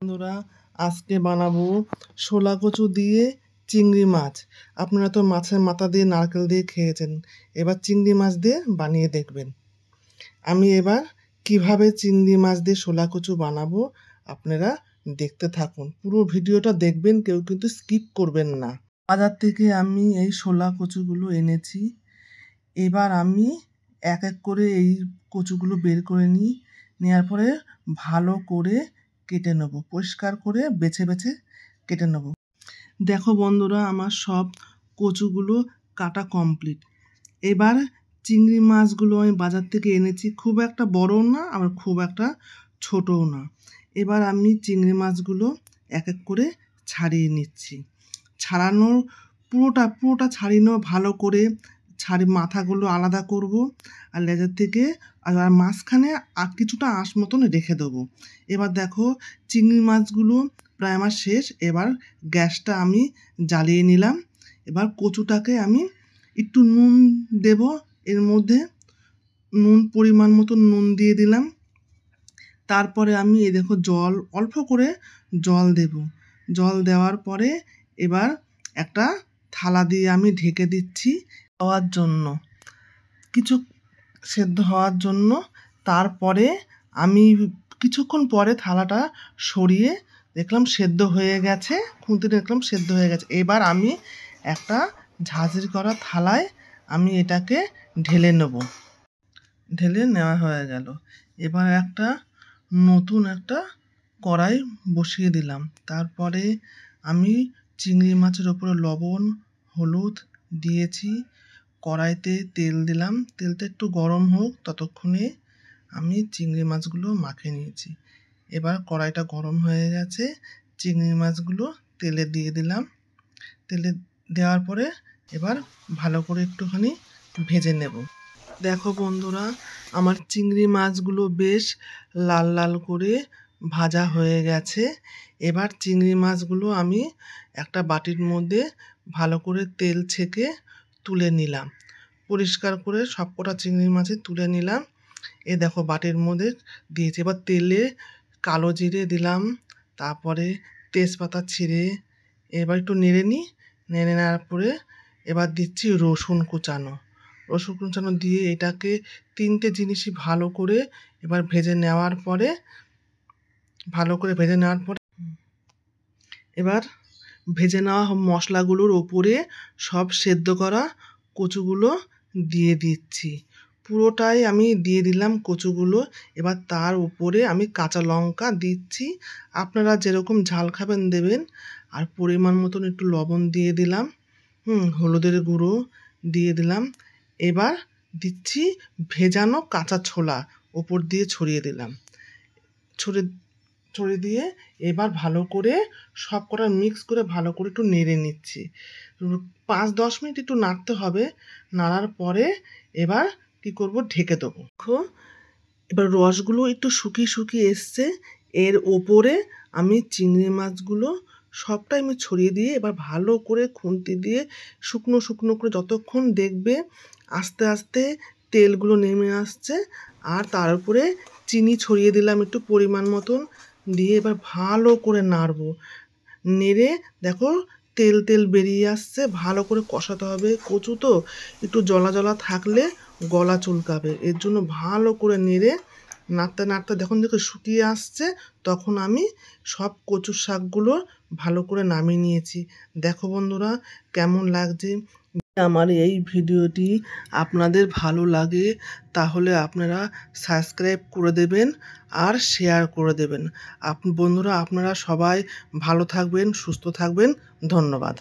বন্ধুরা, আজকে বানাবো শোলা কচু দিয়ে চিংড়ি মাছ। আপনারা তো মাছের মাথা দিয়ে নারকেল দিয়ে খেয়েছেন, এবার চিংড়ি মাছ দিয়ে বানিয়ে দেখবেন। আমি এবার কিভাবে চিংড়ি মাছ দিয়ে শোলা কচু বানাবো আপনারা দেখতে থাকুন, পুরো ভিডিওটা দেখবেন, কেউ কিন্তু স্কিপ করবেন না। বাজার থেকে আমি এই শোলা কচুগুলো এনেছি। এবার আমি এক এক করে এই কচুগুলো বের করে নেওয়ার পরে ভালো করে কেটে নেব, পরিষ্কার করে বেছে বেছে কেটে নেব। দেখো বন্ধুরা, আমার সব কচুগুলো কাটা কমপ্লিট। এবার চিংড়ি মাছগুলো আমি বাজার থেকে এনেছি, খুব একটা বড়ও না আবার খুব একটা ছোটও না। এবার আমি চিংড়ি মাছগুলো এক এক করে ছাড়িয়ে নিচ্ছি। ছাড়ানোর পুরোটা ছাড়িয়ে নেব ভালো করে। মাথাগুলো আলাদা করব আর লেজের থেকে আর মাঝখানে আর কিছুটা আঁশ মতন রেখে দেবো। এবার দেখো চিংড়ি মাছগুলো প্রায় আমার শেষ। এবার গ্যাসটা আমি জ্বালিয়ে নিলাম। এবার কচুটাকে আমি একটু নুন দেব, এর মধ্যে নুন পরিমাণ মতো নুন দিয়ে দিলাম। তারপরে আমি দেখো জল অল্প করে জল দেব। জল দেওয়ার পরে এবার একটা থালা দিয়ে আমি ঢেকে দিচ্ছি হওয়ার জন্য, কিছু সেদ্ধ হওয়ার জন্য। তারপরে আমি কিছুক্ষণ পরে থালাটা সরিয়ে দেখলাম সেদ্ধ হয়ে গেছে, খুঁতে দেখলাম সেদ্ধ হয়ে গেছে। এবার আমি একটা ঝাঁঝরি করা থালায় আমি এটাকে ঢেলে নেব। ঢেলে নেওয়া হয়ে গেল। এবার নতুন একটা কড়াই বসিয়ে দিলাম। তারপরে আমি চিংড়ি মাছের ওপরে লবণ হলুদ দিয়েছি। কড়াইতে তেল দিলাম, তেলটা একটু গরম হোক ততক্ষণে আমি চিংড়ি মাছগুলো মাখিয়ে নিয়েছি। এবার কড়াইটা গরম হয়ে গেছে, চিংড়ি মাছগুলো তেলে দিয়ে দিলাম। তেলে দেওয়ার পরে এবার ভালো করে একটুখানি ভেজে নেব। দেখো বন্ধুরা, আমার চিংড়ি মাছগুলো বেশ লাল লাল করে ভাজা হয়ে গেছে। এবার চিংড়ি মাছগুলো আমি একটা বাটির মধ্যে ভালো করে তেল ছেঁকে তুলে নিলাম। পরিষ্কার করে সবকটা চিংড়ি মাছই তুলে নিলাম। এ দেখো বাটির মধ্যে দিয়েছি। এবার তেলে কালো জিরে দিলাম, তারপরে তেজপাতা ছিঁড়ে এবার একটু নেড়ে নেওয়ার পরে এবার দিচ্ছি রসুন কুচানো দিয়ে এটাকে তিনটে জিনিসই ভালো করে এবার ভেজে নেওয়ার পরে এবার ভেজে নেওয়া মশলাগুলোর ওপরে সব সেদ্ধ করা কচুগুলো দিয়ে দিচ্ছি। পুরোটাই আমি দিয়ে দিলাম কচুগুলো। এবার তার উপরে আমি কাঁচা লঙ্কা দিচ্ছি, আপনারা যেরকম ঝাল খাবেন দেবেন। আর পরিমাণ মতন একটু লবণ দিয়ে দিলাম, হলুদের গুঁড়ো দিয়ে দিলাম। এবার দিচ্ছি ভেজানো কাঁচা ছোলা, ওপর দিয়ে ছড়িয়ে দিলাম। ছড়িয়ে দিয়ে এবার ভালো করে সব কটা মিক্স করে ভালো করে একটু নেড়ে নিচ্ছি। 5-10 মিনিট একটু নাড়তে হবে। নাড়ার পরে এবার কি করব, ঢেকে দেবো। এবার রসগুলো একটু শুকিয়ে এসছে। এর ওপরে আমি চিংড়ি মাছগুলো সবটাই আমি ছড়িয়ে দিয়ে এবার ভালো করে খুন্তি দিয়ে শুকনো করে যতক্ষণ দেখবে আস্তে আস্তে তেলগুলো নেমে আসছে। আর তার উপরে চিনি ছড়িয়ে দিলাম একটু পরিমাণ মতন দিয়ে এবার ভালো করে নাড়বো। নেড়ে দেখো তেল বেরিয়ে আসছে। ভালো করে কষাতে হবে, কচু তো একটু জলা থাকলে গলা চুলকাবে। এর জন্য ভালো করে নেড়ে নাড়তে দেখো শুকিয়ে আসছে। তখন আমি সব কচুর শাকগুলো ভালো করে নামিয়ে নিয়েছি। দেখো বন্ধুরা কেমন লাগছে। আমার এই ভিডিওটি আপনাদের ভালো লাগে তাহলে আপনারা সাবস্ক্রাইব করে দেবেন আর শেয়ার করে দেবেন। বন্ধুরা আপনারা সবাই ভালো থাকবেন, সুস্থ থাকবেন। ধন্যবাদ।